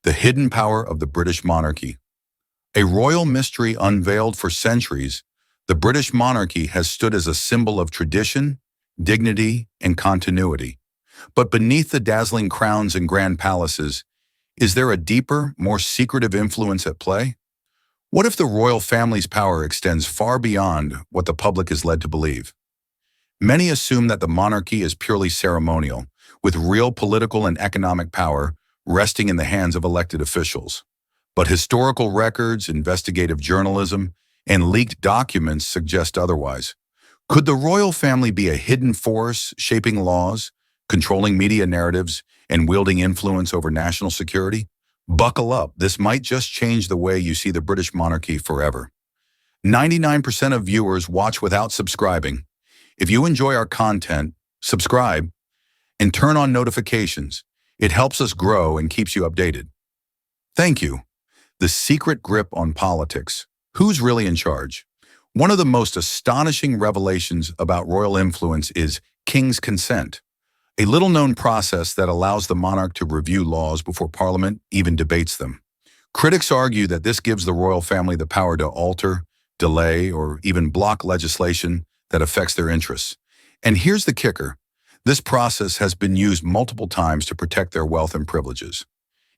The hidden power of the British monarchy. A royal mystery unveiled for centuries, the British monarchy has stood as a symbol of tradition, dignity, and continuity. But beneath the dazzling crowns and grand palaces, is there a deeper, more secretive influence at play? What if the royal family's power extends far beyond what the public is led to believe? Many assume that the monarchy is purely ceremonial, with real political and economic power resting in the hands of elected officials. But historical records, investigative journalism, and leaked documents suggest otherwise. Could the royal family be a hidden force shaping laws, controlling media narratives, and wielding influence over national security? Buckle up, this might just change the way you see the British monarchy forever. 99% of viewers watch without subscribing. If you enjoy our content, subscribe and turn on notifications. It helps us grow and keeps you updated. Thank you. The secret grip on politics. Who's really in charge? One of the most astonishing revelations about royal influence is king's consent, a little-known process that allows the monarch to review laws before Parliament even debates them. Critics argue that this gives the royal family the power to alter, delay, or even block legislation that affects their interests. And here's the kicker. This process has been used multiple times to protect their wealth and privileges.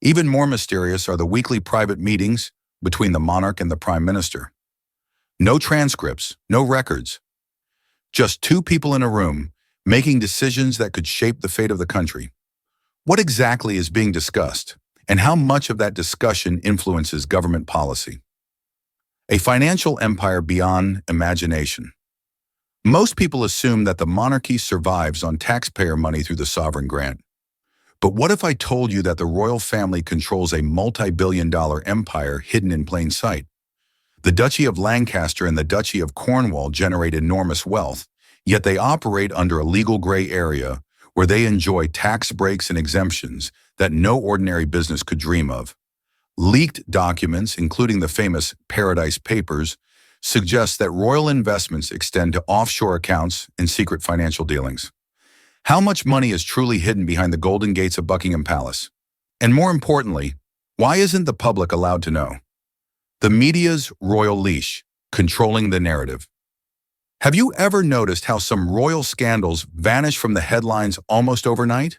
Even more mysterious are the weekly private meetings between the monarch and the prime minister. No transcripts, no records. Just two people in a room making decisions that could shape the fate of the country. What exactly is being discussed, and how much of that discussion influences government policy? A financial empire beyond imagination. Most people assume that the monarchy survives on taxpayer money through the sovereign grant. But what if I told you that the royal family controls a multi-billion-dollar empire hidden in plain sight? The Duchy of Lancaster and the Duchy of Cornwall generate enormous wealth, yet they operate under a legal gray area where they enjoy tax breaks and exemptions that no ordinary business could dream of. Leaked documents, including the famous Paradise Papers, suggest that royal investments extend to offshore accounts and secret financial dealings. How much money is truly hidden behind the golden gates of Buckingham Palace? And more importantly, why isn't the public allowed to know? The media's royal leash, controlling the narrative. Have you ever noticed how some royal scandals vanish from the headlines almost overnight?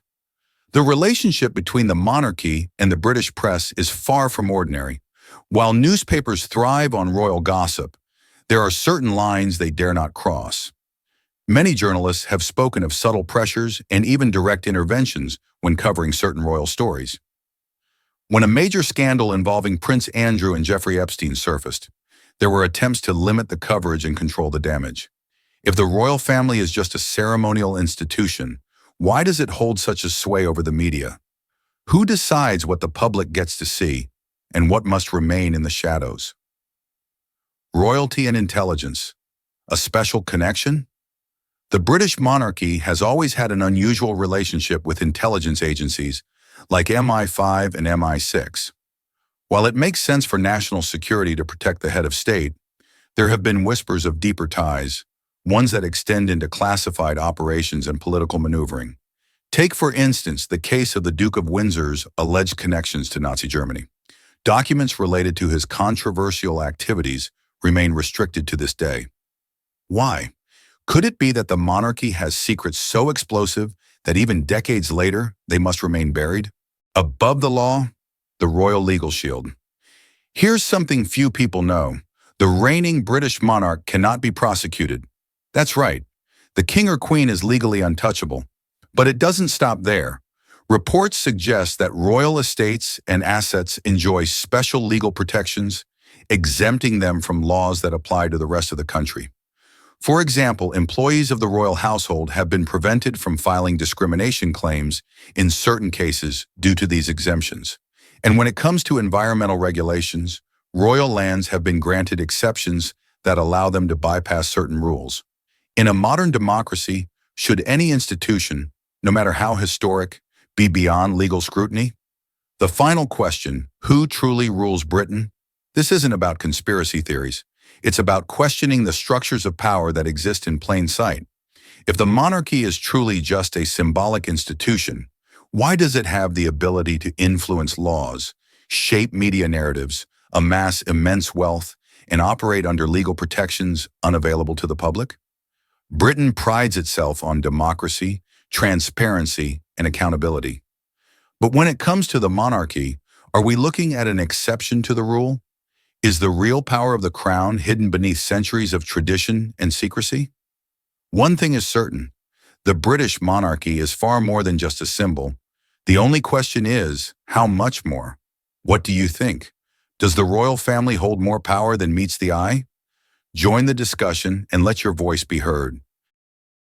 The relationship between the monarchy and the British press is far from ordinary. While newspapers thrive on royal gossip, there are certain lines they dare not cross. Many journalists have spoken of subtle pressures and even direct interventions when covering certain royal stories. When a major scandal involving Prince Andrew and Jeffrey Epstein surfaced, there were attempts to limit the coverage and control the damage. If the royal family is just a ceremonial institution, why does it hold such a sway over the media? Who decides what the public gets to see and what must remain in the shadows? Royalty and intelligence. A special connection? The British monarchy has always had an unusual relationship with intelligence agencies like MI5 and MI6. While it makes sense for national security to protect the head of state, there have been whispers of deeper ties, ones that extend into classified operations and political maneuvering. Take, for instance, the case of the Duke of Windsor's alleged connections to Nazi Germany. Documents related to his controversial activities remain restricted to this day. Why? Could it be that the monarchy has secrets so explosive that even decades later they must remain buried? Above the law, the royal legal shield. Here's something few people know. The reigning British monarch cannot be prosecuted. That's right. The king or queen is legally untouchable. But it doesn't stop there. Reports suggest that royal estates and assets enjoy special legal protections, exempting them from laws that apply to the rest of the country. For example, employees of the royal household have been prevented from filing discrimination claims in certain cases due to these exemptions. And when it comes to environmental regulations, royal lands have been granted exceptions that allow them to bypass certain rules. In a modern democracy, should any institution, no matter how historic, be beyond legal scrutiny? The final question, who truly rules Britain? This isn't about conspiracy theories. It's about questioning the structures of power that exist in plain sight. If the monarchy is truly just a symbolic institution, why does it have the ability to influence laws, shape media narratives, amass immense wealth, and operate under legal protections unavailable to the public? Britain prides itself on democracy, transparency, and accountability. But when it comes to the monarchy, are we looking at an exception to the rule? Is the real power of the crown hidden beneath centuries of tradition and secrecy? One thing is certain: the British monarchy is far more than just a symbol. The only question is, how much more? What do you think? Does the royal family hold more power than meets the eye? Join the discussion and let your voice be heard.